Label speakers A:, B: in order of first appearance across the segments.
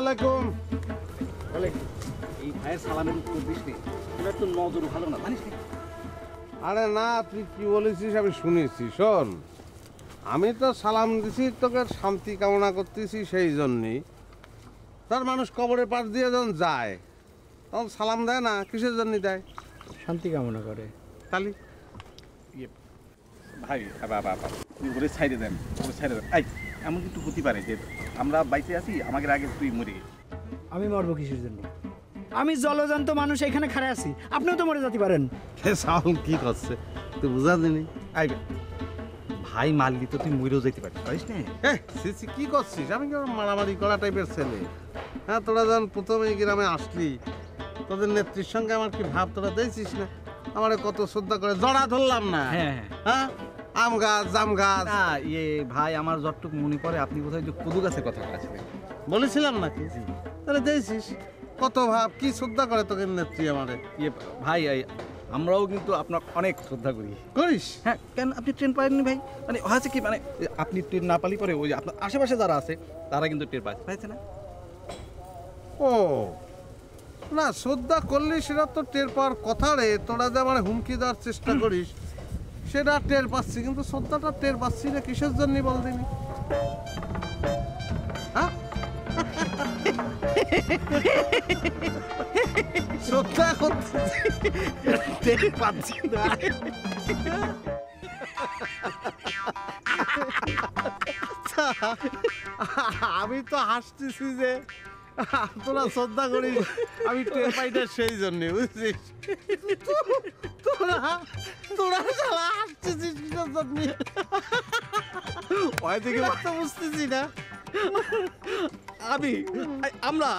A: আলাইকুম।
B: এই ভাইয়ের সালামের উত্তর দিস নি, তোর তো নজর ভালো না জানিস?
A: আরে না, তুই কি বলেছিস আমি শুনেছি। শোন, আমি তো সালাম দিছি তোকে শান্তি কামনা করতেছি, সেই জন্যই। তার মানুষ কবরের পাশ দিয়ে যখন যায় তখন সালাম দেয় না, কিসের জন্য দেয়?
C: শান্তি কামনা করে।
A: খালি
B: ভাই বাবা তুই ওরে ছাইড়ে দেন, ওরে ছাইড়ে দেন। এই এমন কিন্তু হতে পারে যে আমরা বাইতে আছি, আমাদের আগে তুই মরে গেছিস।
C: আমি মরবো কিসের জন্য? আমি জলজান্ত মানুষ, এখানে খাড়া আছি, আপনিও তো মরে যেতে পারেন।
A: সাউন্ড কি করছে তুই বুঝা দিনি?
B: আইবে ভাই মারলি তো তুই মরেও যেতে পারিস, পারিস না?
A: সিসি কি করছিস? আমি কেমন মারামারি করা টাইপের ছেলে? হ্যাঁ, তোরা যখন প্রথমে এই গ্রামে আসলি তোদের নেত্রীর সঙ্গে আমার কি ভাব তোরা দেখছিস না? আমার কত শ্রদ্ধা করে জড়া ধরলাম না?
B: হ্যাঁ
A: হ্যাঁ, আম গাছ জাম গাছ।
B: না ইয়ে ভাই, আমার যতটুকু মনে পড়ে আপনি কোথায় যে কদু গাছের কথা বলেছিলেন,
A: বলেছিলাম নাকি? তাহলে দেখছিস কত ভাব, কি শ্রদ্ধা করে তোকে নেত্রী আমারে।
B: ইয়ে ভাই আমরাও কিন্তু আপনার অনেক শ্রদ্ধা করি।
A: করিস?
B: হ্যাঁ, কেন আপনি ট্রেন পাইনি ভাই? মানে হয়েছে কি, মানে আপনি ট্রেন না পালি পরে ওই যে আপনার আশেপাশে যারা আছে তারা কিন্তু ট্রেন পাইছে না।
A: ও না, শ্রদ্ধা করলি সেটা তো টের পাওয়ার কথা রে। তোরা যে আমার হুমকি দেওয়ার চেষ্টা করিস সেটা টের পাচ্ছি, কিন্তু শ্রদ্ধাটা টের পাচ্ছি না কিসের জন্য বল দিনি? হ্যাঁ, শ্রদ্ধা করতেছি টের পাচ্ছি না। আমি তো হাসতেছি যে তোরা শ্রদ্ধা করিস, আমি টের পাই না সেই জন্য, বুঝছিস? তোরা তোরা শালা হাসতেছিস কিসের জন্য? ওই দিকে তো বুঝতেছি না।
B: আমরা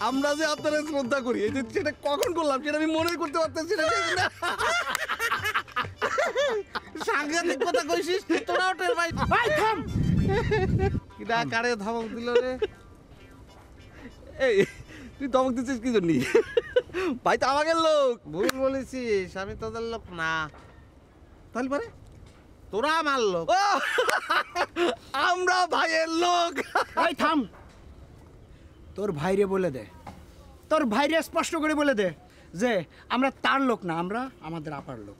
B: আমরা যে আপনারা শ্রদ্ধা করি, এই যে সেটা কখন করলাম সেটা আমি মনে করতে পারতেছি না।
A: সাংঘাতিক কথা কইছিস, তোরাও টের পাই।
C: ভাই থাম!
A: কিডা কারে ধমক দিল রে?
B: এই তুই ধমক দিচ্ছিস কি জন্য? ভাই তো আমাদের লোক।
A: ভুল বলেছিস, আমি তোদের লোক না।
B: তাহলে পারে
A: তোরা আমার লোক।
B: আমরা ভাইয়ের লোক।
C: ভাই থাম! তোর ভাইরে বলে দে, তোর ভাইরে স্পষ্ট করে বলে দে যে আমরা তার লোক না, আমরা আমাদের আপার লোক।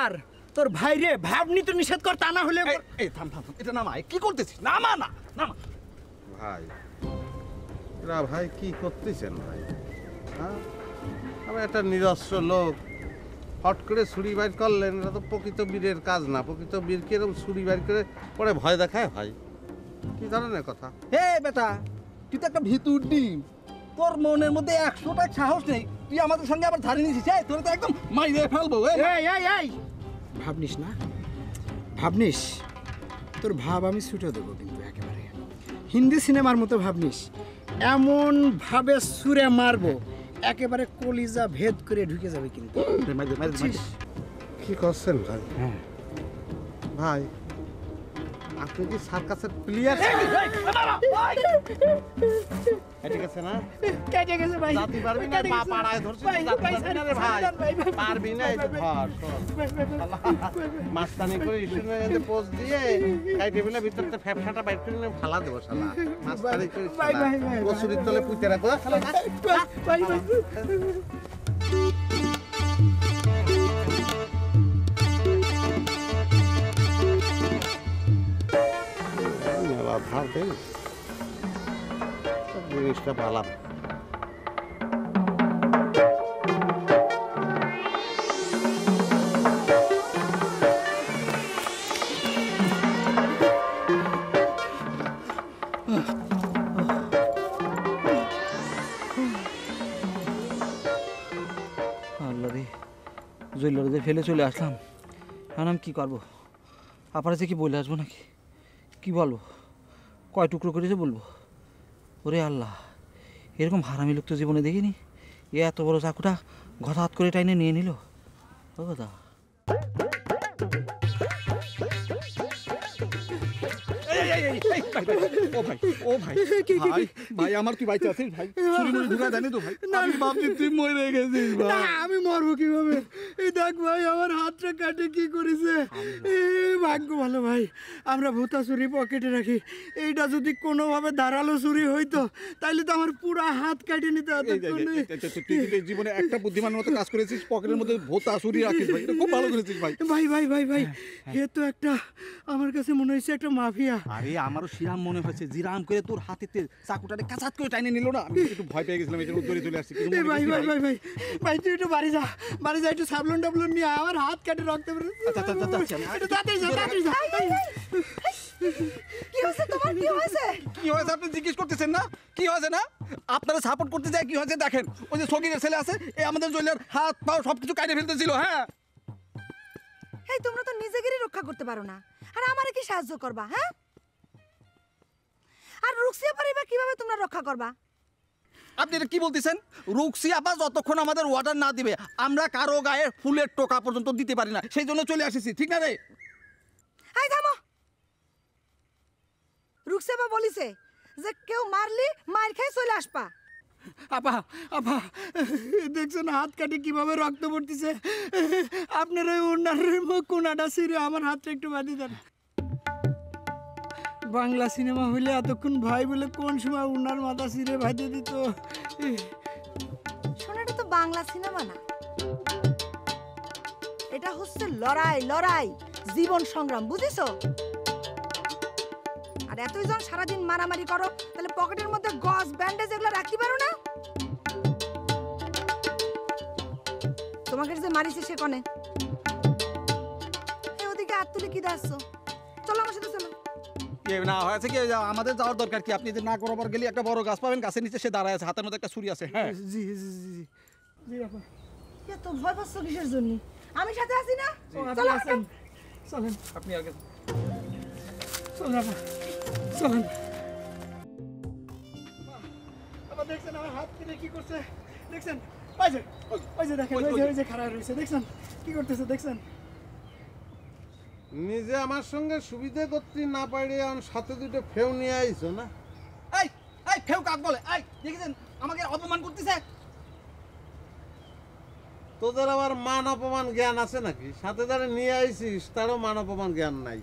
C: আর তোর ভাইরে ভাব নিতে নিষেধ কর, তা না হলে
B: এই থাম থাম, এটা নামা। কি করতেছিস? নামা না, নামা।
A: ভাই এরা ভাই কি করতেছেন ভাই? হ্যাঁ, আমি একটা নিরস্ত্র লোক, হট করে ছুরি বাইর করলেন, এটা তো প্রকৃত বীরের কাজ না। প্রকৃত বীরকে এরকম ছুরি বাইর করে পরে ভয় দেখায় ভাই? কি ধরনের কথা?
B: হে বেটা, তুই তো একটা ভিতুর ডিম, তোর মনের মধ্যে 100টা সাহস নেই, তুই আমাদের সঙ্গে আবার ধারে নিয়েছিস। তোর তো একদম মাইরে ফেলবো।
C: এই ভাবনিস না, ভাবনিস? তোর ভাব আমি ছুটে দেবো কিন্তু একেবারে হিন্দি সিনেমার মতো ভাবনিস। এমন ভাবে সুরে মারবো একেবারে কলিজা ভেদ করে ঢুকে যাবে কিন্তু।
A: কি করছেন ভাই?
C: হ্যাঁ
A: ভাই আপনি কি সার্কাসের প্লেয়ার? ঠিক আছে না?
C: কেটে গেছে ভাই,
A: জাতি পারবি না, পা পাড়ায় ধরছিস, জাতি পারবি না রে ভাই, পারবি না। এই যে ধর, মাস্তানি করে ইস্যুনের মধ্যে পোজ দিয়ে এই টেবিলের ভিতরতে ফ্যাপসাটা বাইর করে নিয়ে ফালা দেবো শালা। মাস্তানি করে শালা কচুরির তলে পুঁতে রাখবো শালা। মেলা ধার দেস, জিনিসটা পালাম।
B: আল্লাহ রে, জৈলরে ফেলে চলে আসলাম। এখন আমি কী করবো? আপনারা যে কি বলে আসবো নাকি? কি বলবো? কয় টুকরো করেছে বলবো? ওরে আল্লাহ, এরকম হারামি লোক তো জীবনে দেখিনি। এত বড় চাকুটা ঘটাৎ করে টাইনে নিয়ে নিল। ও কথা
D: ও ভাই ও ভাই ভাই ভাই আমার তুই বাইতে আছিস ভাই চুরি মুড়ি ঢুকা জানি তো ভাই আমি ভাবছি তুই মরে গেছিস
C: না
D: ভাই
C: আমি মরবো কিভাবে? এই দেখ ভাই আমার হাতটা কাটে কি করেছে। ভাগ্য ভালো ভাই, আমরা ভূতা চুরি পকেটে রাখি। এইটা যদি কোনোভাবে ধারালো চুরি হইতো তাইলে তো আমার পুরা হাত কাটে নিতে হতো।
D: তুই কিন্তু জীবনে একটা বুদ্ধিমানের মতো কাজ করেছিস, পকেটের মধ্যে ভোতা চুরি রাখিস ভাই, এটা খুব ভালো করেছিস ভাই।
C: ভাই ভাই ভাই ভাই এ তো একটা, আমার কাছে মনে হয়েছে একটা মাফিয়া।
D: আরে আমারও শিরাম মনে হয়েছে, জিরাম করে তোর হাতেতে চাকুটারে কাঁচাত করে টাইনে নিল না, আমি একটু ভয় পেয়ে গেছিলাম, এই জন্য দৌড়ে চলে আসছি।
C: এ ভাই ভাই ভাই ভাই ভাই তুই একটু বাড়ি যা, বাড়ি যা, একটু সাবলন টাবলন নিয়ে আমার হাত কাটে রক্ত বেরোচ্ছে। একটু তাড়াতাড়ি যা, তাড়াতাড়ি যা।
E: কি হয়েছে তোমার, কি হয়েছে?
D: কি হয়েছে আপনি জিজ্ঞেস করতেছেন না? কি হয়েছে না? আপনারা সাপোর্ট করতে যায়, কি হয়েছে দেখেন। ওই যে সগিরের ছেলে আছে, এই আমাদের জয়েলের হাত পা সবকিছু কাটে ফেলতেছিল। হ্যাঁ
E: এই তোমরা তো নিজেদেরই রক্ষা করতে পারো না, আর আমারে কি সাহায্য করবা? হ্যাঁ, আর রুকসিয়া পরিবার কিভাবে তোমরা রক্ষা করবা?
D: আপনি এটা কি বলতেছেন? রুকসি আপা যতক্ষণ আমাদের অর্ডার না দিবে আমরা কারো গায়ে ফুলের টোকা পর্যন্ত দিতে পারি না, সেই জন্য চলে আসিছি, ঠিক না রে?
E: এই থামো, রুকসিয়া বলিছে যে কেউ মারলি মার খেয়ে চলে আসবা।
C: আপা আপা দেখছেন হাত কাটে কিভাবে রক্ত পড়তেছে। আপনার ওই ওনার কোনাটা ছিঁড়ে আমার হাতটা একটু বাঁধি দেন। বাংলা সিনেমা হইলে এতক্ষণ ভাই বলে কোন সময় উনার মাথা ছিঁড়ে ভাইতে দিত।
E: শোনো, এটা তো বাংলা সিনেমা না, এটা হচ্ছে লড়াই, লড়াই, জীবন সংগ্রাম, বুঝিছো? আর এতই জন সারাদিন মারামারি করো, তাহলে পকেটের মধ্যে গজ ব্যান্ডেজ এগুলো রাখতে পারো না? তোমাকে যে মারিছে সে কনে? এই ওদিকে হাত তুলে কি দাঁড়াচ্ছো? চলো আমার সাথে চলো।
D: না হয়েছে কি, আমাদের যাওয়ার দরকার কি? আপনি যে না করাবার গেলে একটা বড় গাছ পাবেন, গাছের নিচে সে দাঁড়ায় আছে, হাতের মধ্যে একটা ছুরি আছে। হ্যাঁ
C: জি জি জি জি জি আপা।
E: এত ভয় পাচ্ছ কিসের জন্য? আমি সাথে আছি না?
C: ও, আপনি
E: চলো
C: আসেন, চলেন
D: আপনি আগে
C: চলেন আপা, চলেন। আপা দেখছেন আমার হাত কেটে কি করছে? দেখছেন ওই যে দেখেন, ওই যে খাড়া রয়েছে, দেখছেন কি করতেছে? দেখছেন
A: নিজে আমার সঙ্গে সুবিধে করতে না পারে সাথে দুটো ফেউ নিয়ে আইছো না?
D: এই এই ফেউ কাক বলে? এই দেখেছেন আমাকে অপমান করতেছে।
A: তোদের আবার মান অপমান জ্ঞান আছে নাকি? সাথে যারা নিয়ে আইছিস তারও মান অপমান জ্ঞান নাই।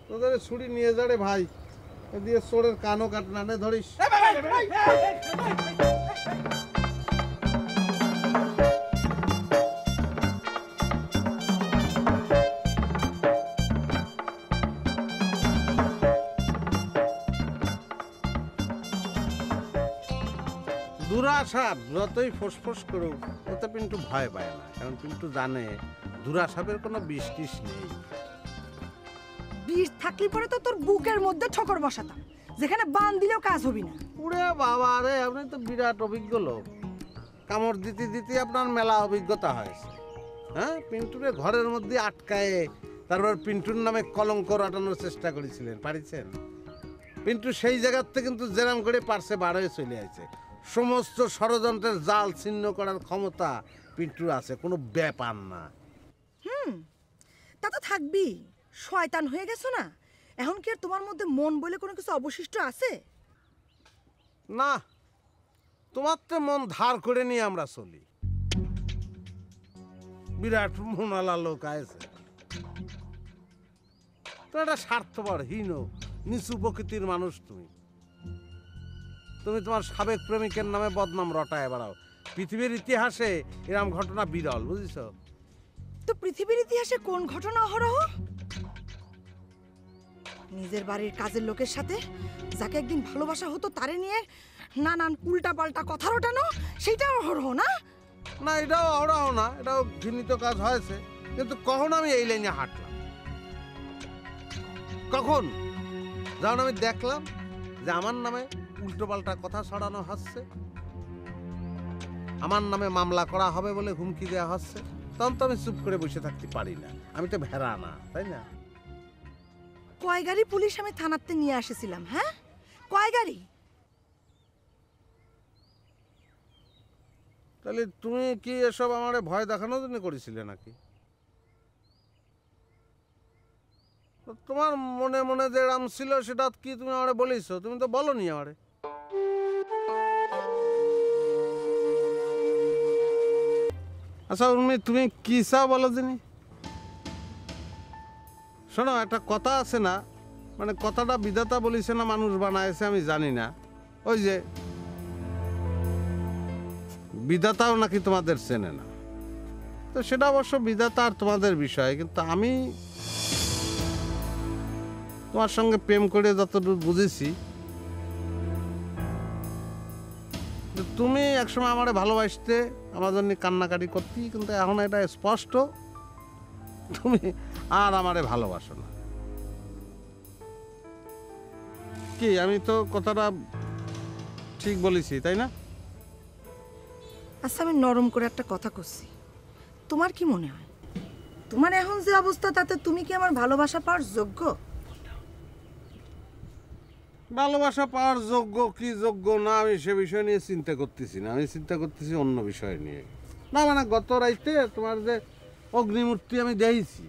A: তোদের ছুরি নিয়ে যারে ভাই, এ দিয়ে চোরের কানও কাট না নে ধরিস। দুরাশা যতই ফোসফোস করুক ওতে পিন্টু ভয় পায় না, কারণ পিন্টু জানে দুরাসাপের কোনো বিষ টিস নেই।
E: বিষ থাকলে পরে তো তোর বুকের মধ্যে ঠোকর বসাতাম, যেখানে বান দিলেও কাজ হবি না।
A: ওরে বাবা রে, আপনি তো বিরাট অভিজ্ঞ লোক। কামড় দিতে দিতে আপনার মেলা অভিজ্ঞতা হয়েছে। হ্যাঁ, পিন্টুরে ঘরের মধ্যে আটকায়ে তারপর পিন্টুর নামে কলঙ্ক রটানোর চেষ্টা করেছিলেন, পারিছেন? পিন্টু সেই জায়গাতে কিন্তু জেরাম করে পারছে বার হয়ে চলে আসছে। সমস্ত ষড়যন্ত্রের জাল ছিন্ন করার ক্ষমতা পিন্টুর আছে, কোনো ব্যাপার না।
E: তা তো থাকবি, শয়তান হয়ে গেছো না। এখন কি আর তোমার মধ্যে মন বলে কোনো কিছু অবশিষ্ট আছে?
A: না, তোমার তো মন ধার করে নিয়ে আমরা চলি। বিরাট মনালা লোক আছে তো, একটা স্বার্থপর হীন নিচু প্রকৃতির মানুষ তুমি। তুমি তোমার সাবেক প্রেমিকের নামে বদনাম রটায় বেড়াও। পৃথিবীর ইতিহাসে এরকম ঘটনা বিরল, বুঝেছ?
E: তো পৃথিবীর ইতিহাসে কোন ঘটনা অহরহ? নিজের বাড়ির কাজের লোকের সাথে যাকে একদিন ভালোবাসা হতো তারে নিয়ে নানান উল্টা পাল্টা কথা রটানো, সেটা অহরহ না?
A: না, এটাও অহরহ না, এটাও ঘৃণিত কাজ হয়েছে। কিন্তু কখন আমি এই লাইনে হাঁটলাম? কখন? যখন আমি দেখলাম যে আমার নামে উল্টো পাল্টা কথা ছড়ানো হচ্ছে, আমার নামে মামলা করা হবে বলে হুমকি দেওয়া হচ্ছে, তখন তো আমি চুপ করে বসে থাকতে পারি না। আমি তো ভেড়া না, তাই না?
E: কয় গাড়ি পুলিশ আমি থানাতে নিয়ে এসেছিলাম? হ্যাঁ, কয় গাড়ি?
A: তাহলে তুমি কি এসব আমার ভয় দেখানোর জন্য করেছিলে নাকি? তো তোমার মনে মনে যে রাম ছিল সেটা কি তুমি আমারে বলেছো? তুমি তো বলনি আমারে। আচ্ছা উর্মি, তুমি কি চাও বলো দিনি? শোনো, একটা কথা আছে না, মানে কথাটা বিধাতা বলিছে না মানুষ বানাইছে আমি জানি না, ওই যে বিধাতাও নাকি তোমাদের চেনে না। তো সেটা অবশ্য বিধাতা আর তোমাদের বিষয়, কিন্তু আমি তোমার সঙ্গে প্রেম করে যতটুকু বুঝেছি, তুমি একসময় আমারে ভালোবাসতে, আমার জন্য কান্নাকাটি করতে, কিন্তু এখন এটা স্পষ্ট তুমি আর আমারে ভালোবাসো না। কি আমি তো কথাটা ঠিক বলেছি তাই না?
E: আচ্ছা আমি নরম করে একটা কথা করছি, তোমার কি মনে হয় তোমার এখন যে অবস্থা তাতে তুমি কি আমার ভালোবাসা পাওয়ার যোগ্য?
A: ভালোবাসা পাওয়ার যোগ্য কি যোগ্য না আমি সে বিষয় নিয়ে চিন্তা করতেছি না, আমি চিন্তা করতেছি অন্য বিষয় নিয়ে। না মানে গত রাইতে তোমার যে অগ্নিমূর্তি আমি দেখেছি,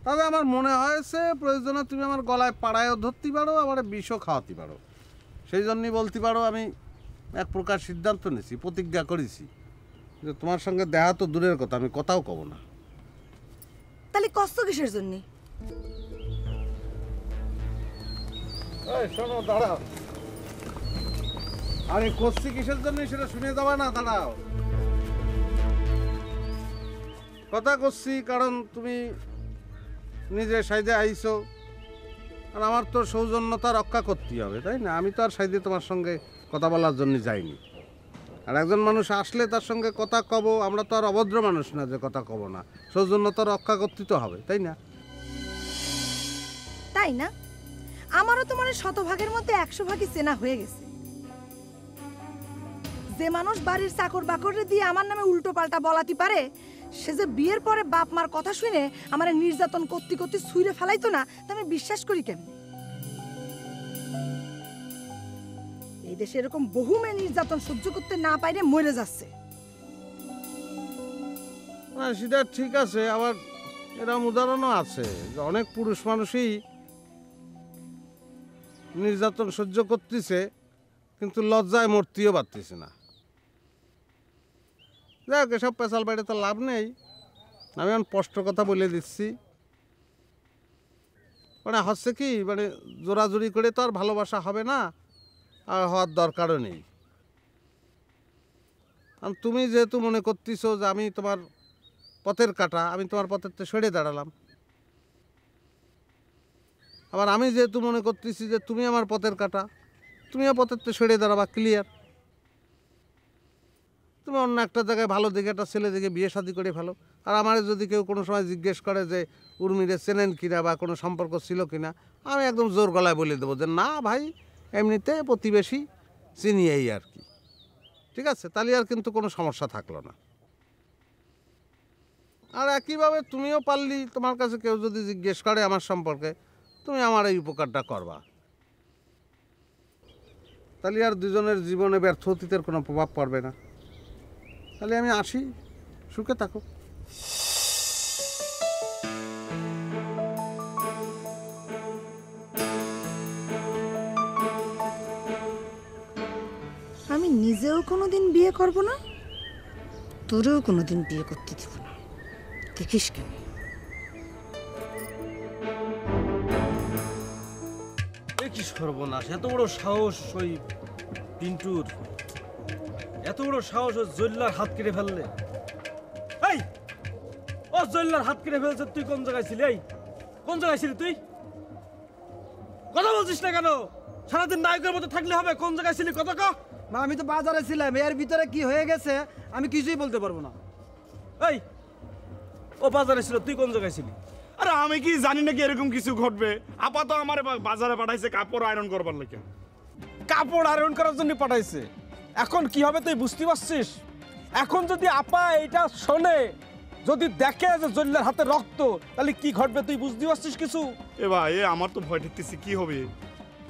A: তবে আমার মনে হয়েছে প্রয়োজনে তুমি আমার গলায় পাড়ায়ও ধরতে পারো, আবার বিষও খাওয়াতে পারো। সেই জন্যই বলতে পারো আমি এক প্রকার সিদ্ধান্ত নিয়েছি, প্রতিজ্ঞা করেছি যে তোমার সঙ্গে দেখা তো দূরের কথা, আমি কথাও কব না।
E: তাহলে কষ্ট কিসের জন্য?
A: শোনো, দাঁড়াও। আরে করছি কিসের জন্য সেটা শুনে যাবা না, দাঁড়াও। কথা করছি কারণ তুমি নিজে সাইডে আইছো, আর আমার তো সৌজন্যতা রক্ষা করতেই হবে তাই না? আমি তো আর সাইডে তোমার সঙ্গে কথা বলার জন্য যাইনি। আর একজন মানুষ আসলে তার সঙ্গে কথা কব, আমরা তো আর অভদ্র মানুষ না যে কথা কব না। সৌজন্যতা রক্ষা করতে তো হবে তাই না?
E: তাই না? আমারও তোমার শতভাগের মধ্যে 100 ভাগই চেনা হয়ে গেছে। যে মানুষ বাড়ির চাকর বাকরে দিয়ে আমার নামে উল্টো পাল্টা বলাতে পারে, সে যে বিয়ের পরে বাপ মার কথা শুনে আমার নির্যাতন করতে করতে ছুঁড়ে ফেলাইতো না, তা আমি বিশ্বাস করি কেমন? এই দেশে এরকম বহু মেয়ে নির্যাতন সহ্য করতে না পাইরে মরে যাচ্ছে।
A: না সেটা ঠিক আছে, আবার এরকম উদাহরণও আছে যে অনেক পুরুষ মানুষই নির্যাতন সহ্য করতেছে কিন্তু লজ্জায় মরতেও পারতেছে না। যাই হোক, এসব পেশাল বাইরে তো লাভ নেই। আমি এখন স্পষ্ট কথা বলে দিচ্ছি, মানে হচ্ছে কি, মানে জোরাজুরি করে তো আর ভালোবাসা হবে না, আর হওয়ার দরকারও নেই। আর তুমি যেহেতু মনে করতেছো যে আমি তোমার পথের কাটা, আমি তোমার পথের তো সরে দাঁড়ালাম। আবার আমি যেহেতু মনে করতেছি যে তুমি আমার পথের কাটা, তুমিও পথের তো সরে দাঁড়াবা, ক্লিয়ার। তুমি অন্য একটা জায়গায় ভালো দেখে একটা ছেলে দেখে বিয়ে শাদী করে ফেলো। আর আমার যদি কেউ কোনো সময় জিজ্ঞেস করে যে উর্মিরে চেনেন কিনা বা কোনো সম্পর্ক ছিল কিনা, আমি একদম জোর গলায় বলে দেবো যে না ভাই, এমনিতে প্রতিবেশী চিনি এই আর কি। ঠিক আছে, তাহলে আর কিন্তু কোনো সমস্যা থাকলো না। আর একইভাবে তুমিও পারলি, তোমার কাছে কেউ যদি জিজ্ঞেস করে আমার সম্পর্কে, তুমি আমার এই উপকারটা করবা, তাহলে আর দুজনের জীবনে ব্যর্থ অতীতের কোনো প্রভাব পড়বে না। তাহলে আমি আসি, সুখে থাকো।
E: আমি নিজেও কোনোদিন বিয়ে করব না, তোরেও কোনোদিন বিয়ে করতে দিব না, দেখিস কেন?
F: কি সর্বনাশ! এত বড় সাহস ওই পিন্টুর, এত বড় সাহস ও জল্লার হাত কেটে ফেললে। এই ও জল্লার হাত কেটে ফেলছে, তুই কোন জায়গায় ছিলি? এই কোন জায়গায় ছিলি তুই? কথা বলছিস না কেন? সারাদিন নায়কের মতো থাকলে হবে? কোন জায়গায় ছিলি কথা ক।
B: না আমি তো বাজারে ছিলাম, এর ভিতরে কি হয়ে গেছে আমি কিছুই বলতে পারবো না।
F: এই ও বাজারে ছিল, তুই কোন জায়গায় ছিলি?
G: আরে আমি কি জানি নাকি এরকম কিছু ঘটবে? আপাতত আমার বাজারে পাঠাইছে কাপড় আয়রন করবার লাগে।
F: কাপড় আয়রন করার জন্য পাঠাইছে। এখন কি হবে তুই বুঝতে পারছিস? এখন যদি আপা এটা শোনে, যদি দেখে যে জল্লার হাতে রক্ত, তাহলে কি ঘটবে তুই বুঝতে পারছিস কিছু?
G: এ ভাই, আমার তো ভয় ঠেকতেছি, কি হবে?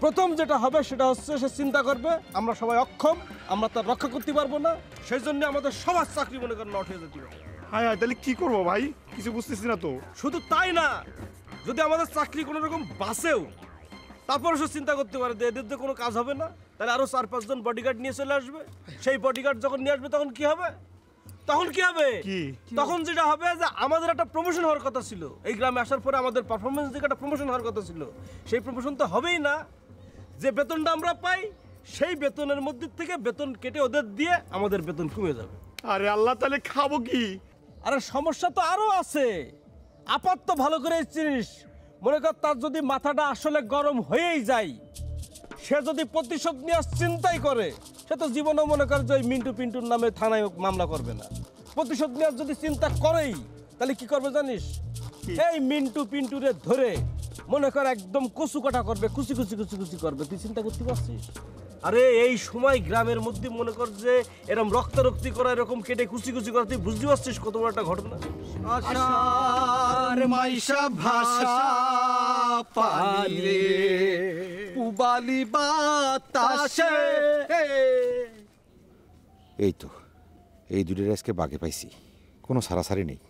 F: প্রথম যেটা হবে সেটা হচ্ছে সে চিন্তা করবে আমরা সবাই অক্ষম, আমরা তার রক্ষা করতে পারবো না, সেই জন্য আমাদের সবার চাকরি মনে করেন নট হয়ে যেতে হবে।
G: হায় হায়, তাহলে কি করবো ভাই? কিছু বুঝতেছি না তো।
F: শুধু তাই না, যদি আমাদের চাকরি কোনো রকম বাঁচেও, তারপর সে চিন্তা করতে পারে যে এদের তো কোনো কাজ হবে না, তাহলে আরো 4-5 জন বডিগার্ড নিয়ে চলে আসবে। সেই বডিগার্ড যখন নিয়ে আসবে তখন কি হবে? তখন যেটা হবে যে আমাদের একটা প্রমোশন হওয়ার কথা ছিল, এই গ্রামে আসার পরে আমাদের পারফরমেন্স দিকে একটা প্রমোশন হওয়ার কথা ছিল। সেই প্রমোশন তো হবেই না। যে বেতনটা আমরা পাই সেই বেতনের মধ্যে থেকে বেতন কেটে ওদের দিয়ে আমাদের বেতন কমে যাবে।
G: আরে আল্লাহ, তাহলে খাবো কি?
F: আরে সমস্যা তো আরো আছে। আপাত তো ভালো করে চিনিস, মনে কর তার যদি মাথাটা আসলে গরম হয়েই যায়, সে যদি প্রতিশোধ নেওয়ার চিন্তাই করে, সে তো জীবনেও মনে কর যে ওই মিন্টু পিন্টুর নামে থানায় মামলা করবে না। প্রতিশোধ নেওয়ার যদি চিন্তা করেই, তাহলে কি করবে জানিস? এই মিন্টু পিন্টুরে ধরে মনে কর একদম কচু কাটা করবে, কুচি কুচি কুচি কুচি করবে। তুই চিন্তা করতে পারছিস? আরে এই সময় গ্রামের মধ্যে মনে কর যে এরকম রক্তারক্তি করা, এরকম কেটে কুচি কুচি করা, তুই বুঝতে পারছিস কত বড় একটা ঘটনা?
D: আশার মাইশা ভাষা পানিরে উবালি বাতাসে।
H: এই তো, এই দুটোর আজকে বাগে পাইছি, কোনো সারাসারি নেই।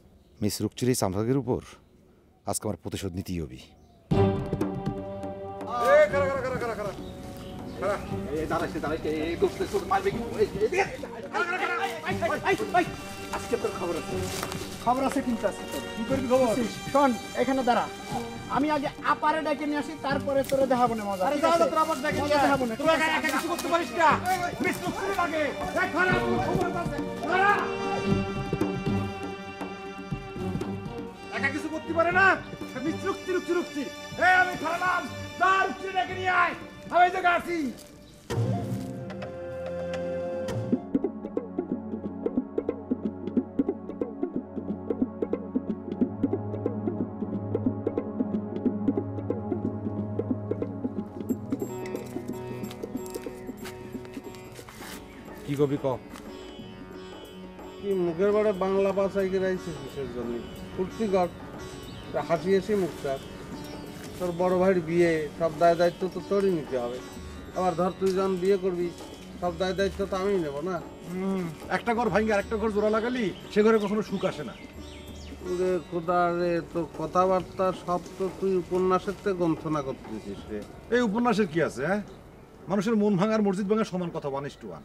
H: মিস রুকচির এই চামচাগের উপর আজকে আমার প্রতিশোধ নিতেই হবে।
C: খবর আছে কিন্তু আছে তোর। কি করবি খবর? শোন, এখানে দাঁড়া, আমি আগে আপারে ডেকে নিয়ে আসি, তারপরে তোরে দেখাবো না মজা। আরে যাও তো, তোর আবার ডেকে নিয়ে দেখাবো না। তুই একা কিছু করতে পারিস না। মিস রুকচির লাগে দেখ, খারাপ খবর আছে। দাঁড়া, একা কিছু করতে পারে না। মিস রুকচি এই আমি খারাপ, দাঁড়া, রুকচি ডেকে নিয়ে আয়, আমি তো গাছি।
H: কি কবি ক?
A: কি মুখের বাড়ে বাংলা ভাষায় গেরাইছিস কিসের জন্য? ফুর্তি কর, হাসিয়েছি মুখটা। তোর বড় ভাইয়ের বিয়ে, সব দায় দায়িত্ব তো তোরই নিতে হবে। আবার ধর তুই যখন বিয়ে করবি, সব দায় দায়িত্ব তো আমিই নেবো না?
I: একটা ঘর ভাঙ্গে আরেকটা ঘর জোড়া লাগালি সে ঘরে কখনো সুখ আসে না।
A: রে খোদা রে, তোর কথাবার্তা সব তো তুই উপন্যাসের থেকে গ্রন্থনা করতেছিস রে।
I: এই উপন্যাসের কি আছে? হ্যাঁ, মানুষের মন ভাঙার মসজিদ ভাঙার সমান কথা, 1:1।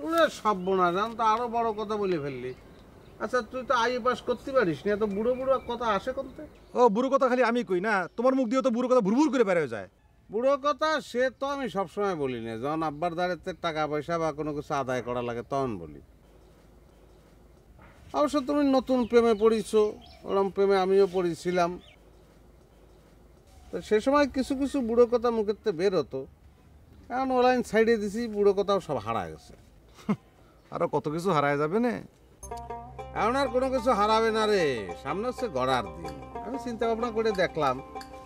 A: ওরে সব বোনা জান তো আরো বড় কথা বলে ফেললি। আচ্ছা তুই তো আই পাস করতে পারিস না, এত বুড়ো বুড়ো কথা আসে কোনতে?
I: ও বুড়ো কথা খালি আমি কই না, তোমার মুখ দিয়ে তো বুড়ো কথা ভুরভুর করে বের হয়ে যায়।
A: বুড়ো কথা সে তো আমি সবসময় বলি না, যখন আব্বার দ্বারেতে টাকা পয়সা বা কোনো কিছু আদায় করা লাগে তখন বলি। অবশ্য তুমি নতুন প্রেমে পড়িছো, ওরম প্রেমে আমিও পড়েছিলাম। তো সে সময় কিছু কিছু বুড়ো কথা মুখের থেকে বের হতো, এখন অনলাইন সাইডে দিছি, বুড়ো কথাও সব হারায় গেছে।
I: আরো কত কিছু হারায় যাবে না।
A: এখন আর কোনো কিছু হারাবে না রে, সামনে হচ্ছে গড়ার দিন। আমি চিন্তা ভাবনা করে দেখলাম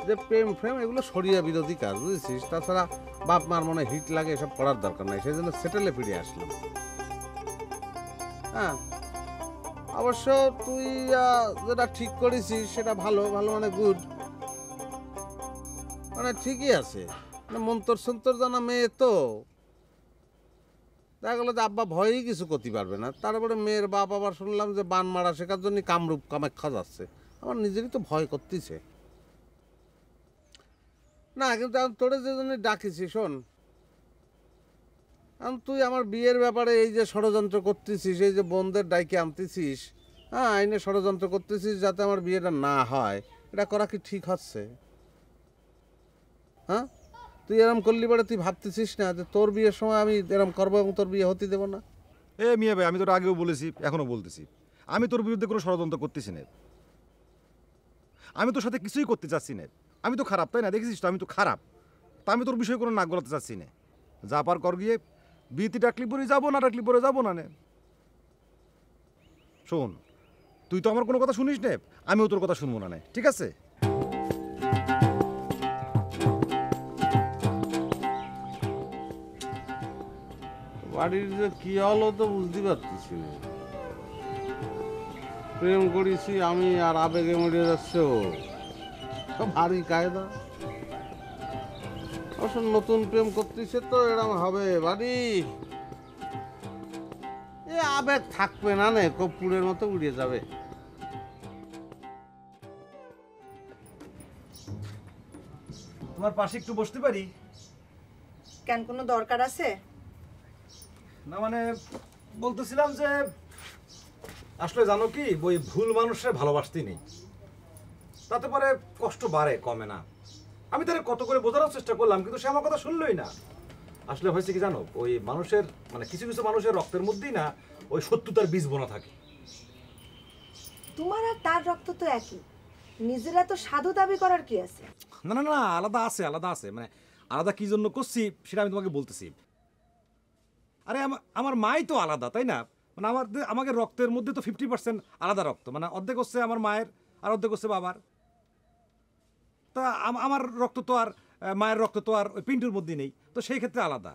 A: যে প্রেম ফ্রেম এগুলো শরিয়া বিরোধী কাজ, বুঝেছিস? তাছাড়া বাপ মার মনে হিট লাগে, এসব করার দরকার নাই। সেই জন্য সেটেলে ফিরে আসলাম। হ্যাঁ, অবশ্য তুই যেটা ঠিক করেছিস সেটা ভালো, ভালো মানে গুড, মানে ঠিকই আছে। মানে মন্তর সন্তর জানা মেয়ে তো, দেখা গেলো যে আব্বা ভয়েই কিছু করতে পারবে না। তারপরে মেয়ের বাপ আবার শুনলাম যে বান মারা শেখার জন্য কামরূপ কামাখ্যা যাচ্ছে। আমার নিজেরই তো ভয় করতেছে না, কিন্তু আমি তোরে যে জন্য ডাকিছি, শোন, আমি তুই আমার বিয়ের ব্যাপারে এই যে ষড়যন্ত্র করতেছিস, এই যে বোনদের ডাইকে আনতেছিস, হ্যাঁ আইনে ষড়যন্ত্র করতেছিস যাতে আমার বিয়েটা না হয়, এটা করা কি ঠিক হচ্ছে? হ্যাঁ, তুই এরম করলি বলে তুই ভাবতেছিস না যে তোর বিয়ের সময় আমি এরম করবো এবং তোর বিয়ে হতে দেবো না?
I: এ মিয়া ভাই, আমি তোর আগেও বলেছি, এখনো বলতেছি, আমি তোর বিরুদ্ধে কোনো ষড়যন্ত্র করতেছি না। আমি তোর সাথে কিছুই করতে চাচ্ছি না। আমি তো খারাপ, তাই না? দেখেছিস তো আমি তো খারাপ। তা আমি তোর বিষয়ে কোনো নাক গলাতে চাচ্ছি না। যা পার কর গিয়ে, বিয়েতে ডাকলি পরে যাবো, না ডাকলি পরে যাবো না। শোন, তুই তো আমার কোনো কথা শুনিস না, আমিও তোর কথা শুনবো না, ঠিক আছে?
A: বাড়ির যে কি হলো তো বুঝতে পারতেছি না। প্রেম করেছি আমি আর আবেগে মরে যাচ্ছে ও, ভারী কায়দা। অবশ্য নতুন প্রেম করতেছে তো এরকম হবে বাড়ি, এ আবেগ থাকবে না, নে কর্পূরের মতো উড়িয়ে যাবে।
I: তোমার পাশে একটু বসতে পারি?
E: কেন কোনো দরকার আছে?
I: না মানে বলতেছিলাম যে আসলে জানো কি, ওই ভুল মানুষের ভালোবাসতেই নেই, তাতে পরে কষ্ট বাড়ে, কমে না। আমি তার কত করে বোঝানোর চেষ্টা করলাম, কিন্তু সে আমার কথা শুনলই না। আসলে হয়েছে কি জানো, ওই মানুষের মানে কিছু কিছু মানুষের রক্তের মধ্যেই না ওই শত্রুতার বীজ বোনা থাকে।
E: তোমার আর তার রক্ত তো একই, নিজেরা তো সাধু দাবি করার কি আছে?
I: না না না, আলাদা আছে, আলাদা আছে। মানে আলাদা কি জন্য করছি সেটা আমি তোমাকে বলতেছি। আরে আমার মাই তো আলাদা, তাই না? মানে আমাদের রক্তের মধ্যে তো 50% আলাদা রক্ত, মানে অর্ধেক হচ্ছে আমার মায়ের আর অর্ধেক হচ্ছে বাবার। তা আমার রক্ত তো আর মায়ের রক্ত তো আর ওই পিন্টুর মধ্যে নেই, তো সেই ক্ষেত্রে আলাদা।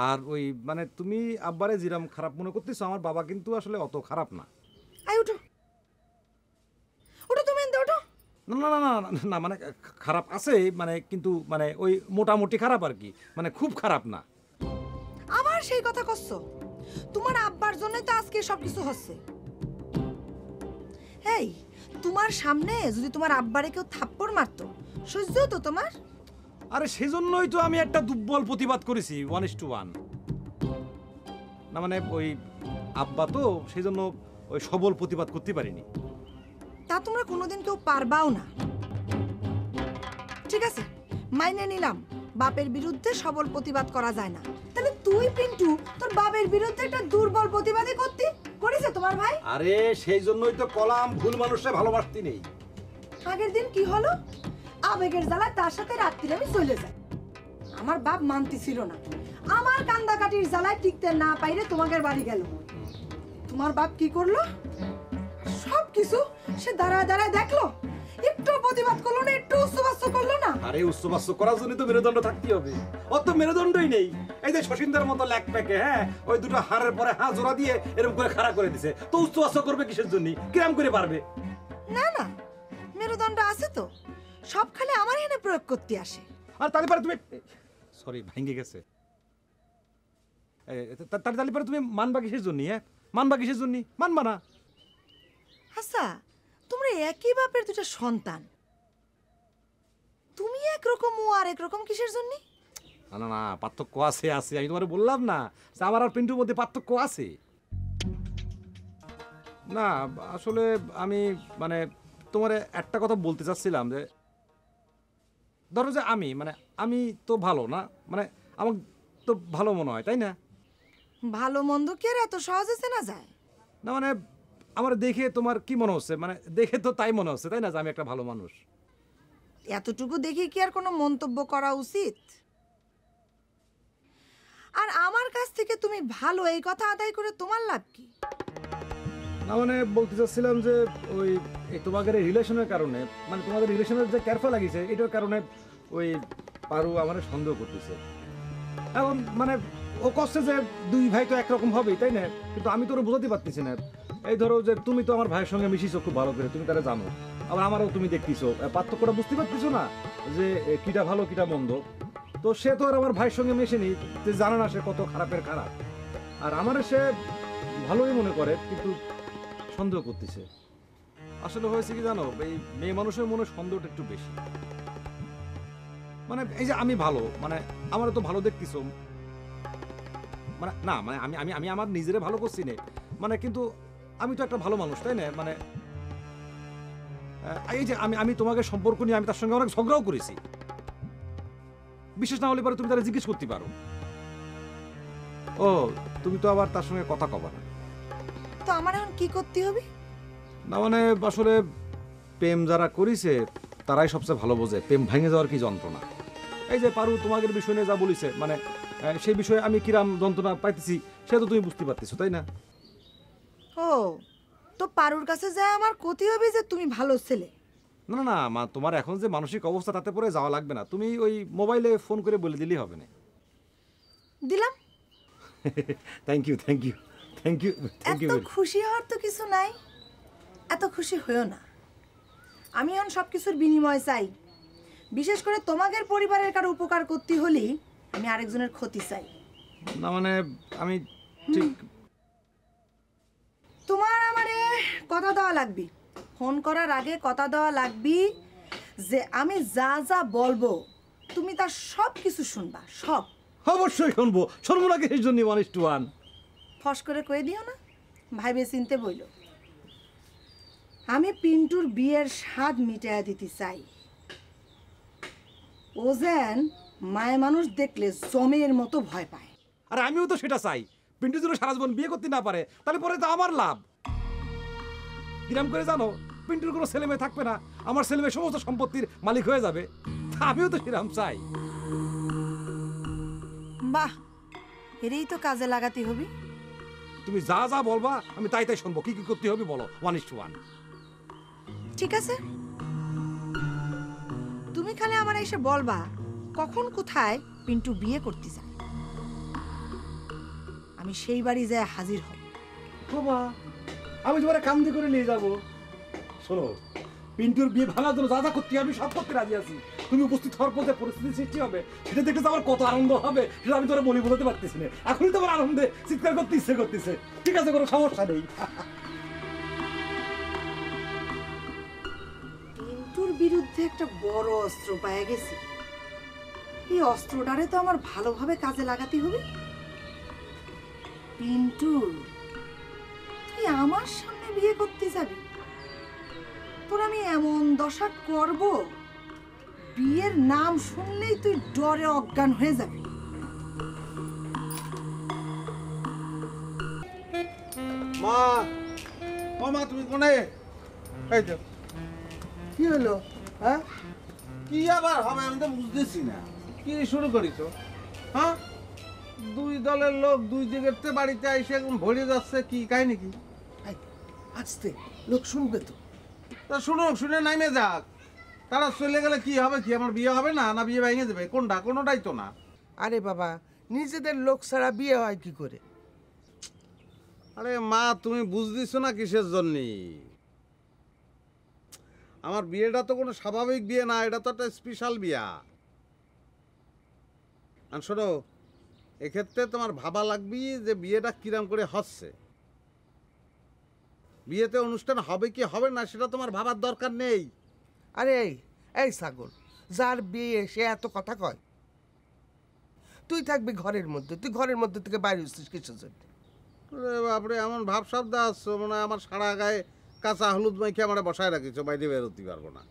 I: আর ওই মানে তুমি আব্বারে যেরকম খারাপ মনে করতেছো, আমার বাবা কিন্তু আসলে অত খারাপ না।
E: আই উঠো, উঠো তুমি, এনতে উঠো।
I: না না না না না, মানে খারাপ আছে, মানে কিন্তু মানে ওই মোটামুটি খারাপ আর কি, মানে খুব খারাপ না।
E: আবার সেই কথা করছো? তোমার আব্বার জন্যই তো আজকে সবকিছু হচ্ছে। এই তোমার সামনে যদি তোমার আব্বারে কেউ থাপ্পড় মারতো, সহ্য তো তোমার?
I: আরে সেজন্যই তো আমি একটা দুর্বল প্রতিবাদ করেছি, 1:1। না মানে ওই আব্বা তো সেই জন্য ওই সবল প্রতিবাদ করতে পারিনি।
E: তা তোমরা কোনোদিন কেউ পারবাও না। ঠিক আছে, মাইনে নিলাম বাপের বিরুদ্ধে সবল প্রতিবাদ করা যায় না, তাহলে তুই পিন্টু তোর বাপের বিরুদ্ধে একটা দুর্বল প্রতিবাদই করতি, করেছে তোমার ভাই?
I: আরে সেই জন্যই তো কলাম ভুল মানুষে ভালোবাসতে নেই।
E: আগের দিন কি হলো? আবেগের জ্বালায় তার সাথে রাত্রিরে আমি চলে যাই। আমার বাপ মানতে ছিল না, আমার কান্দাকাটির জ্বালায় টিকতে না পাইরে তোমাদের বাড়ি গেল। তোমার বাপ কি করলো? সব কিছু সে দাঁড়ায় দাঁড়ায় দেখলো, একটু প্রতিবাদ করলো না, একটু উচ্চবাচ্য করলো না।
I: আরে উচ্চবাচ্য করার জন্য তো মেরুদণ্ড থাকতে হবে, অত মেরুদণ্ডই নেই। এই যে শশীন্দার মতো ল্যাক প্যাকে, হ্যাঁ, ওই দুটো হাড়ের পরে হাঁ জোড়া দিয়ে এরকম করে খাড়া করে দিছে, তো উচ্চবাচ্য করবে কিসের জন্য? কিরাম করে পারবে?
E: না না, মেরুদণ্ড আছে তো, সব খালি আমার এখানে প্রয়োগ করতে আসে।
I: আর তাহলে পরে তুমি, সরি ভেঙে গেছে, তাহলে পরে তুমি মানবা কিসের জন্য? হ্যাঁ, মানবা কিসের জন্য? মানবা না।
E: আচ্ছা, তোমরা একই বাপের দুটো সন্তান, তুমি একরকম ও আর একরকম কিসের জন্য?
I: না না না, পার্থক্য আছে, আছে। আমি তোমার বললাম না যে আমার আর পিন্টুর মধ্যে পার্থক্য আছে। না আসলে আমি মানে তোমার একটা কথা বলতে চাচ্ছিলাম যে ধরো যে আমি তো ভালো না, মানে আমার তো ভালো মনে হয়, তাই না?
E: ভালো মন্দ কি আর এত সহজে চেনা যায়?
I: না মানে আমার দেখে তোমার কি মনে হচ্ছে? মানে দেখে তো তাই মনে হচ্ছে, তাই না, যে আমি একটা ভালো মানুষ।
E: এতটুকু দেখি কি আর কোনো মন্তব্য করা উচিত? আর আমার কাছ থেকে তুমি ভালো এই কথা আদায় করে তোমার লাভ কি?
I: না মানে বলতে চাচ্ছিলাম যে ওই তোমাদের রিলেশনের কারণে, মানে তোমাদের রিলেশনের যে ক্যারফা লাগিয়েছে এটার কারণে ওই পারু আমার সন্দেহ করতেছে। এখন মানে ও কষ্টে যে দুই ভাই তো একরকম হবেই, তাই না? কিন্তু আমি তো ওরা বোঝাতে পারতেছি না। এই ধরো যে তুমি তো আমার ভাইয়ের সঙ্গে মিশিছো খুব ভালো করে, তুমি তারা জানো, আবার আমারও তুমি দেখতেছো, পার্থক্যটা বুঝতে পারতেছো না যে কিটা ভালো কিটা মন্দ। তো সে তো আর আমার ভাইয়ের সঙ্গে মেশেনি, যে জানে না সে কত খারাপের খারাপ। আর আমার সে ভালোই মনে করে, কিন্তু সন্দেহ করতেছে। আসলে হয়েছে কি জানো, এই মেয়ে মানুষের মনে সন্দেহটা একটু বেশি। মানে এই যে আমি ভালো, মানে আমার তো ভালো দেখতেছো, মানে না মানে আমি আমি আমি আমার নিজেরে ভালো করছি না, মানে কিন্তু আমি তো একটা ভালো মানুষ, তাই না? মানে এই যে আমি তোমাকে সম্পর্ক নিয়ে আমি তার সঙ্গে অনেক ঝগড়াও করেছি। বিশেষ না হলে পরে তুমি তারা জিজ্ঞেস করতে পারো। ও তুমি তো আবার তার সঙ্গে কথা কবা না।
E: তো আমার এখন কি করতে হবে?
I: না মানে আসলে প্রেম যারা করেছে তারাই সবচেয়ে ভালো বোঝে প্রেম ভেঙে যাওয়ার কি যন্ত্রণা। এই যে পারু তোমাদের বিষয় নিয়ে যা বলিছে, মানে সেই বিষয়ে আমি কিরাম যন্ত্রণা পাইতেছি সে তো তুমি বুঝতে পারতেছো, তাই না?
E: ও তো পারুর কাছে যায় আমার ক্ষতি হবে যে তুমি ভালো ছেলে?
I: না না মা, তোমার এখন যে মানসিক অবস্থা তাতে পরে যাওয়া লাগবে না, তুমি ওই মোবাইলে ফোন করে বলে দিলেই হবে না।
E: দিলাম।
I: Thank you thank you thank you thank you.
E: এত খুশি হওয়ার তো কিছু নাই, এত খুশি হয়েও না। আমি এখন সব কিছুর বিনিময় চাই, বিশেষ করে তোমাদের পরিবারের কারো উপকার করতে হলে আমি আরেকজনের ক্ষতি চাই
I: না। মানে আমি ঠিক
E: তোমার আমারে কথা দেওয়া লাগবে, ফোন করার আগে কথা দেওয়া লাগবে যে আমি যা যা বলবো তুমি তার সব কিছু শুনবা, সব।
F: অবশ্যই শুনবো, শুনবো না কিসের জন্য 1:1?
E: ফস করে কয়ে দিও না, ভাইবে চিনতে বইল। আমি পিন্টুর বিয়ের স্বাদ মিটাইয়া দিতে চাই। ও যেন মায়ে মানুষ দেখলে জমের মতো ভয় পায়।
I: আর আমিও তো সেটা চাই, পিন্টু যদি সারা জীবন বিয়ে করতে না পারে তাহলে পরে তো আমার লাভ। কিরাম করে জানো, পিন্টুর কোনো ছেলে মেয়ে থাকবে না, আমার ছেলে মেয়ে সমস্ত সম্পত্তির মালিক হয়ে যাবে। আমিও তো সেরাম চাই।
E: বাহ, এরই তো কাজে লাগাতে হবে।
I: তুমি যা যা বলবা আমি তাই তাই শুনবো। কি কি করতে হবে বলো, 1:1।
E: ঠিক আছে, তুমি খালি আমার এসে বলবা কখন কোথায় পিন্টু বিয়ে করতে যায়, আমি সেই বাড়ি যায় হাজির হব।
I: বাবা, আমি তোমার কান্দি করে নিয়ে যাবো। শোনো, পিন্টুর বিয়ে ভাঙার জন্য যা যা করতে হবে আমি সব করতে রাজি আছি। তুমি উপস্থিত হওয়ার পর যে পরিস্থিতি সৃষ্টি হবে সেটা দেখে তো আমার কত আনন্দ হবে সেটা আমি তোরা বলতে পারতেছি না। এখনই তো আমার আনন্দে চিৎকার করতে ইচ্ছে করতেছে। ঠিক আছে, কোনো সমস্যা নেই।
E: পিন্টুর বিরুদ্ধে একটা বড় অস্ত্র পাওয়া গেছে, এই অস্ত্রটারে তো আমার ভালোভাবে কাজে লাগাতে হবে। পিন্টু, তুই আমার সামনে বিয়ে করতে যাবি, তোর আমি এমন দশা করব বিয়ের নাম শুনলেই তুই ডরে অজ্ঞান হয়ে যাবি।
A: মা, ও মা, তুমি কোনে? এই তো কি হলো? হ্যাঁ, কি আবার হবে আমি তো বুঝতেছি না। কি শুরু করিছো? হ্যাঁ, দুই দলের লোক দুই দিকের বাড়িতে এসে এখন ভরে যাচ্ছে, কি কাহিনী কি?
J: আস্তে, লোক শুনবে তো।
A: তা শুনুক, শুনে নামে যাক। তারা চলে গেলে কি হবে? কি আমার বিয়ে হবে না, না বিয়ে ভেঙে দেবে? কোনটা? কোনোটাই তো না।
J: আরে বাবা, নিজেদের লোক ছাড়া বিয়ে হয় কি করে?
A: আরে মা, তুমি বুঝতেছো না কিসের জন্য? আমার বিয়েটা তো কোনো স্বাভাবিক বিয়ে না, এটা তো একটা স্পেশাল বিয়া। আর শোনো, এক্ষেত্রে তোমার ভাবা লাগবে যে বিয়েটা কিরাম করে হচ্ছে। বিয়েতে অনুষ্ঠান হবে কি হবে না সেটা তোমার ভাবার দরকার নেই।
J: আরে এই ছাগল, যার বিয়ে সে এত কথা কয়? তুই থাকবি ঘরের মধ্যে, তুই ঘরের মধ্যে থেকে বাইরে হচ্ছিস কিসের জন্য?
A: বাপরে, এমন ভাব শব্দ আসছো মনে হয় আমার সারা গায়ে কাঁচা হলুদ মাইকে আমার বসায় রাখিছো, বাইরে বেরোতে পারবো না।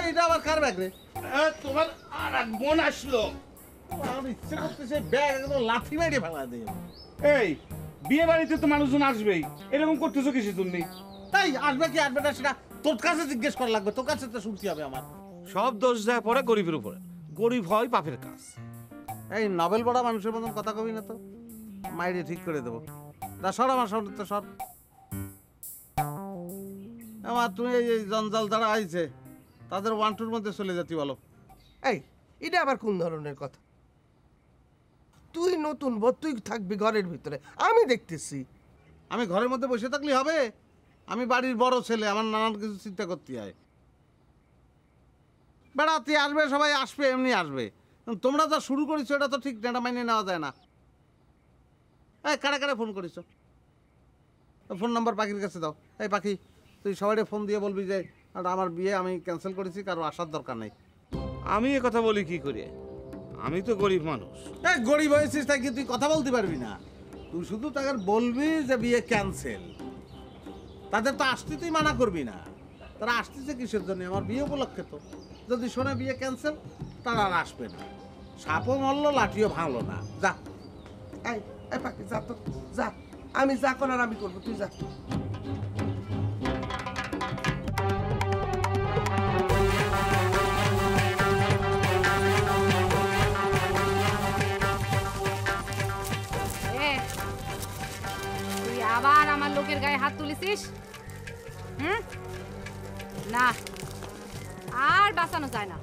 A: এটা আবার কার ব্যাগ রে?
G: তোমার আর এক বোন আসলো।
A: আমার ইচ্ছে করতেছে ব্যাগ একদম লাথি মেরে ফেলা দিয়ে।
G: এই বিয়ে বাড়িতে তো মানুষজন আসবেই, এরকম করতেছো কিসের জন্য?
A: তাই আসবে কি আসবে না সেটা তোর কাছে জিজ্ঞেস করা লাগবে, তোর কাছে তো শুনতে হবে আমার।
F: সব দোষ যায় পরে গরিবের উপরে, গরিব হয় পাপের কাজ।
A: এই নভেল পড়া মানুষের মতন কথা কবি না তো, মাইরে ঠিক করে দেবো। তা সর আমার সামনে তো সর। আমার তুমি এই জঞ্জাল যারা আইছে তাদের 1-2-র মধ্যে চলে যেতে বলো।
J: এই, এটা আবার কোন ধরনের কথা? তুই নতুন বউ, তুই থাকবি ঘরের ভিতরে, আমি দেখতেছি।
A: আমি ঘরের মধ্যে বসে থাকলে হবে? আমি বাড়ির বড় ছেলে, আমার নানান কিছু চিন্তা করতে হয়। বেড়াতে আসবে, সবাই আসবে, এমনি আসবে। তোমরা যা শুরু করেছো এটা তো ঠিক না, এটা মাইনে নেওয়া যায় না। এই কারে কারে ফোন করেছো? ফোন নাম্বার পাখির কাছে দাও। এই পাখি, তুই সবাই ফোন দিয়ে বলবি যে আমার বিয়ে আমি ক্যান্সেল করেছি, কারো আসার দরকার নেই।
F: আমি এ কথা বলি কি করে? আমি তো গরিব মানুষ।
A: এই গরিব হয়েছিস তাই কি তুই কথা বলতে পারবি না? তুই শুধু তাকে বলবি যে বিয়ে ক্যান্সেল। তাদের তো আসতে তুই মানা করবি না। তারা আসতেছে কিসের জন্য? আমার বিয়ে উপলক্ষে তো। যদি শোনে বিয়ে ক্যান্সেল, তারা আর আসবে না। সাপও মরলো, লাঠিও ভাঙলো না। যা।
J: এই এই পাখি, যা তো, যা। আমি যা করার আমি করবো, তুই যা।
K: তুই আবার আমার লোকের গায়ে হাত তুলেছিস? না, আর বাঁচানো যায় না,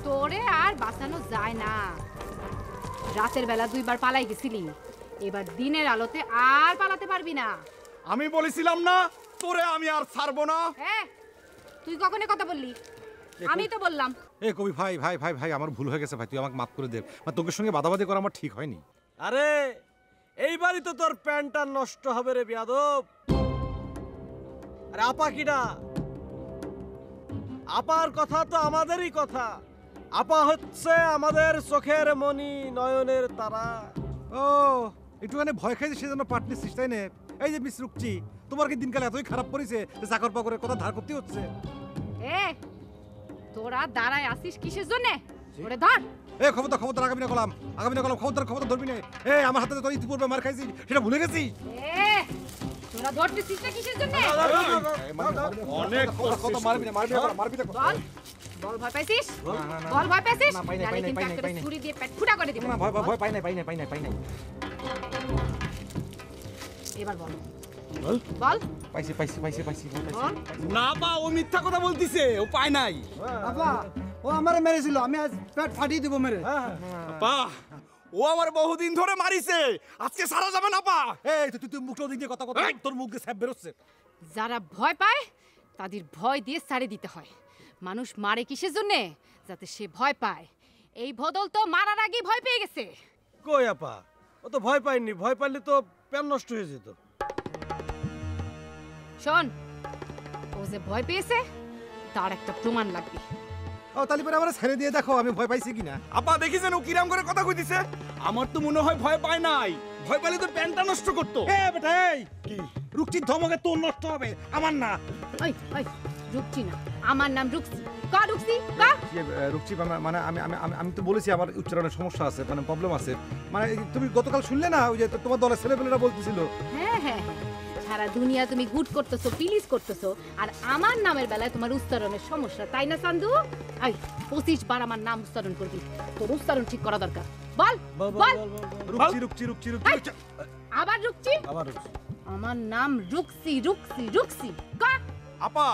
K: তোরে আর বাঁচানো যায় না। রাতের বেলা 2বার পালাই গেছিলি, এবার দিনের আলোতে আর পালাতে পারবি না।
G: আমি বলেছিলাম না তোরে আমি আর ছাড়বো না।
K: হ্যাঁ, তুই কখনো কথা বললি? আমি তো বললাম।
I: এ কবি ভাই ভাই ভাই ভাই, আমার ভুল হয়ে গেছে ভাই, তুই আমাকে মাফ করে দে। তোকে সঙ্গে বাদাবাদি করা আমার ঠিক হয়নি।
F: আরে এইবারই তো তোর প্যান্টটা নষ্ট হবে রে বেয়াদব। আরে আপা কিডা? আপার কথা তো আমাদেরই কথা। আপা হচ্ছে আমাদের চোখের মনি, নয়নের তারা।
I: ও একটুখানি ভয় খাইছে সেজন্য পাটনি সিস্টাই নে। এই যে মিস রুকচি, তোমার কি দিনকাল এতই খারাপ পড়েছে যে চাকর পাকরের কথা ধার করতে হচ্ছে?
K: এ তোরা দাঁড়ায় আসিস কিসের জন্য? ওরে ধর।
I: এ খবরদার আগামী না কলাম খবরদার ধরবি না। এ আমার হাতে তোর ইতিপূর্বে মার খাইছি সেটা ভুলে গেছিস?
K: এ তোরা ধরতেছিস না কিসের জন্য?
G: অনেক
I: মারবি না
K: বল বল ভয় পাইছিস? বল ভয় পাইছিস? নালে কিন্তু একটা ছুরি দিয়ে পেট ফুটা করে দিব।
I: না ভয় পাই নাই।
K: এবার বল বল
I: পাইছি
K: বল।
D: না বা ও মিথ্যা কথা বলতিছে, ও পায় নাই।
C: আপা ও আমারে মেরেছিল, আমি আজ পেট ফাটিয়ে দিব মেরে।
D: আপা ও আমার বহুদিন ধরে মারিছে, আজকে সারা যাবে না পা।
I: এই তুই মুখটা ওদিক দিয়ে কথা তোর মুখ দিয়ে স্যাপ বেরোচ্ছে।
K: যারা ভয় পায় তাদের ভয় দিয়ে ছাড়ে দিতে হয়। মানুষ মারে কিসের জন্য? যাতে সে ভয় পায়। এই বদল তো মারার আগেই ভয় পেয়ে গেছে।
F: কই আপা, ও তো ভয় পায়নি। ভয় পাইলে তো প্যান নষ্ট হয়ে যেত।
K: শোন, ও যে ভয় পেয়েছে তার একটা প্রমাণ লাগবে।
I: ও তালি পরে আমার ছেড়ে দিয়ে দেখো আমি ভয় পাইছি কিনা।
D: আপা দেখেছেন ও কিরাম করে কথা কইতিছে? আমার তো মনে হয় ভয় পায় নাই। ভয় পাইলে তো প্যান্টটা নষ্ট করতো।
I: এ বেটা এই কি রুকচির ধমকে তোর নষ্ট হবে, আমার না।
K: ওই ওই রুকছি না, আমার নাম রুকসি। কা রুকসি কা?
I: রুকচি মানে আমি তো বলেছি আমার উচ্চারণের সমস্যা আছে, মানে প্রবলেম আছে। মানে তুমি গতকাল শুনলে না ওই যে তোমার দলের ছেলেপেলেরা বলতেছিল।
K: হ্যাঁ হ্যাঁ, সারা দুনিয়া তুমি গুড করতেছো, প্লিজ করতেছো, আর আমার নামের বেলায় তোমার উচ্চারণের সমস্যা, তাই না চান্দু? আই 25 বার আমার নাম উচ্চারণ করবি, তোর উচ্চারণ ঠিক করা দরকার। বল বল।
I: রুকচি
K: আবার রুকচি? আমার নাম রুকসি রুকসি রুকসি কা?
D: আপা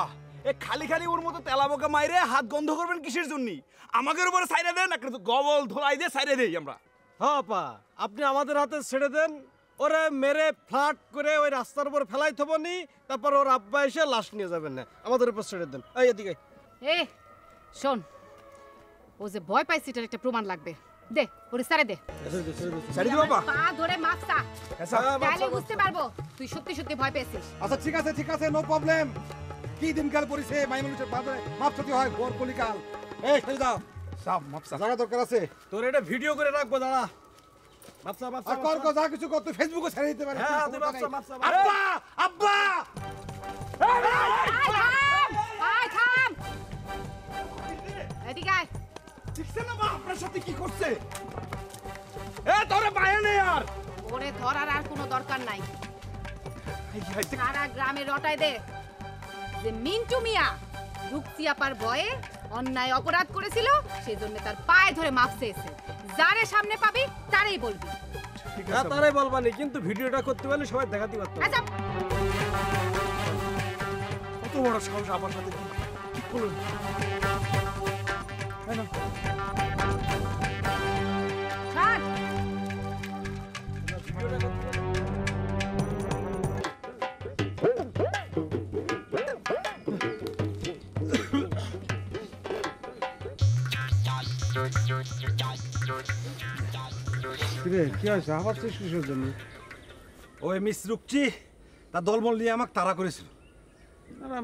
D: এ খালি ওর মতো তেলাবোকা মাইরে হাত গন্ধ করবেন কিসের জন্য? আমাদের উপরে সাইরা দেন, একটা তো গবল ধোলাই দিয়ে সাইরা দেই আমরা।
F: হ্যাঁ আপা, আপনি আমাদের হাতে ছেড়ে দেন। ওরে মেরে ফ্ল্যাট করে ওই রাস্তার উপর ফেলাই থবনি, তারপর ওর আব্বা এসে লাশ নিয়ে যাবেন না। আমাদের উপর ছেড়ে দেন। এই এদিকে।
K: এ শোন, ও যে ভয় পাইছে এটার একটা প্রমাণ লাগবে। দে ওরে সারে দে।
D: সারি দি বাবা।
K: পা ধরে মাপসা, তাহলে বুঝতে পারবো তুই সত্যি সত্যি ভয় পেয়েছিস।
I: আচ্ছা ঠিক আছে নো প্রবলেম। কি দিনকাল পরিছে মাই মানুষের বাদে মাপ ছুটি হয় গোর কলিকাল। এই ছেড়ে দাও সব মাপসা জায়গা দরকার আছে।
F: তোর এটা ভিডিও করে রাখবো, দাঁড়া। মাপসা
I: আর কর যা কিছু কর তুই ফেসবুকে ছেড়ে দিতে পারিস।
F: হ্যাঁ তুই মাপসা।
I: আব্বা
K: আয় থাম। এদিকে আয়।
D: দেখছেন না বা আপনার সাথে কি করছে? এ তোরে পায় না আর।
K: ওরে ধরার আর কোনো দরকার নাই। সারা গ্রামে রটায় দে যে মিন্টু মিয়া রুকসি আপার ভয়ে অন্যায় অপরাধ করেছিল, সেজন্য তার পায়ে ধরে মাপ চেয়েছে। যারে সামনে পাবি তারই বলবি।
F: হ্যাঁ তারাই বলবানি, কিন্তু ভিডিওটা করতে পারলে সবাই দেখাতে পারতো।
K: আচ্ছা
D: কত বড় সাহস আমার সাথে কি করলেন?
K: ছাড়।
A: কি হয়েছে আবার কিসের জন্য?
I: ওই মিস রুকচি তার দলবল নিয়ে আমাকে তাড়া করেছিল।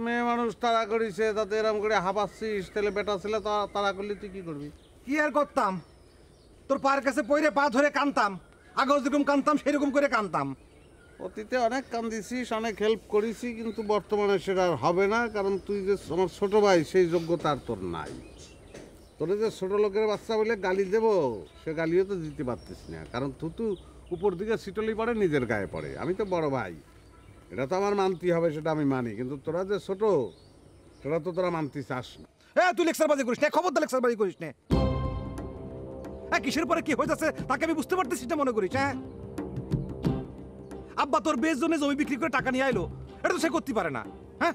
A: মেয়ে মানুষ তাড়া করিছে, তাতে এরকম করে হাঁপাচ্ছিস, তাহলে বেটা ছেলে তাড়া করলে তুই কি করবি?
I: কি আর করতাম, তোর পায়ের কাছে পইরে পা ধরে কানতাম। আগে যেরকম কানতাম সেরকম করে কানতাম।
A: অতীতে অনেক কান্দিছিস, অনেক হেল্প করেছি, কিন্তু বর্তমানে সেটা আর হবে না, কারণ তুই যে আমার ছোট ভাই সেই যোগ্যতা আর তোর নাই। তোরে যে ছোট লোকের বাচ্চা বলে গালি দেবো, সে গালিও তো দিতে পারতিস না, কারণ তুই উপর দিকে সিটলি পড়ে নিজের গায়ে পড়ে। আমি তো বড় ভাই, এটা তো আমার মানতেই হবে, সেটা আমি মানি, কিন্তু তোরা যে ছোট সেটা তো তোরা মানতে চাস না।
I: হ্যাঁ তুই লেকচারবাজি করিস না, খবরদার লেকচারবাজি করিস না। হ্যাঁ কিসের পরে কি হয়ে যাচ্ছে তাকে আমি বুঝতে পারতেছি না মনে করিস? হ্যাঁ আব্বা তোর বেশ জন্য জমি বিক্রি করে টাকা নিয়ে আইলো, এটা তো সে করতে পারে না। হ্যাঁ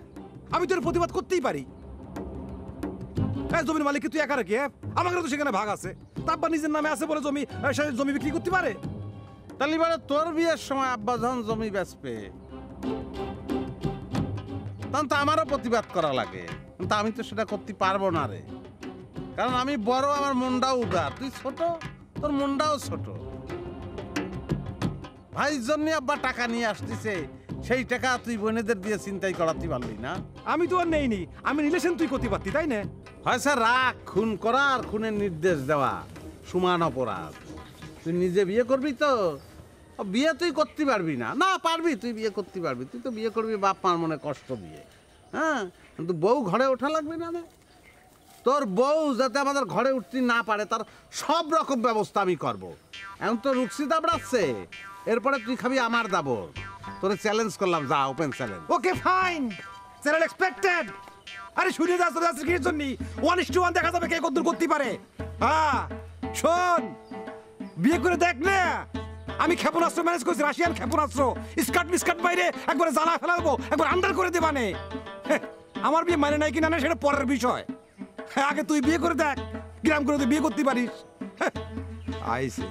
I: আমি তোর প্রতিবাদ করতেই পারি। হ্যাঁ জমির মালিক তুই একা রাখি? হ্যাঁ আমাকে তো সেখানে ভাগ আছে। তা আব্বা নিজের নামে আছে বলে সে জমি বিক্রি করতে পারে?
A: তাহলে এবারে তোর বিয়ের সময় আব্বা যখন জমি বেচবে তখন তো আমারও প্রতিবাদ করা লাগে, কিন্তু আমি তো সেটা করতে পারবো না রে, কারণ আমি বড়, আমার মনটাও উদার, তুই ছোট, তোর মনটাও ছোট। ভাইয়ের জন্য আব্বা টাকা নিয়ে আসতেছে, সেই টাকা তুই বোনেদের দিয়ে চিন্তাই করাতে পারলি না।
I: আমি তো আর নেইনি, আমি রিলেশন তুই করতে পারতি তাই না?
A: হয় স্যার রাগ, খুন করা আর খুনের নির্দেশ দেওয়া সমান অপরাধ। তুই নিজে বিয়ে করবি তো, বিয়ে তুই করতে পারবি না। না পারবি, তুই বিয়ে করতে পারবি, তুই তো বিয়ে করবি বাপ মার মনে কষ্ট দিয়ে। হ্যাঁ, কিন্তু বউ ঘরে ওঠা লাগবে না রে। তোর বউ যাতে আমাদের ঘরে উঠতে না পারে তার সব রকম ব্যবস্থা আমি করব। এখন তো রুক্সি দাবড়াচ্ছে, এরপরে তুই খাবি আমার দাবর। তোরে চ্যালেঞ্জ করলাম, যা open challenge.
I: Okay fine, channel expected. আরে শুনে যাস তো যাস কিসের জন্য? 1:1 দেখা যাবে কে কতদূর করতে পারে। হ্যাঁ শোন, বিয়ে করে দেখ না, আমি ক্ষেপণাস্ত্র ম্যানেজ করছি, রাশিয়ান ক্ষেপণাস্ত্র। স্কার্ট মিস্কার্ট বাইরে একবারে জ্বালা ফেলাবো, একবার আন্ডার করে দেবানে। আমার বিয়ে মানে নাই কিনা না সেটা পরের বিষয়। আগে তুই বিয়ে করে দেখ, গ্রাম করে তুই বিয়ে করতে পারিস। আইসে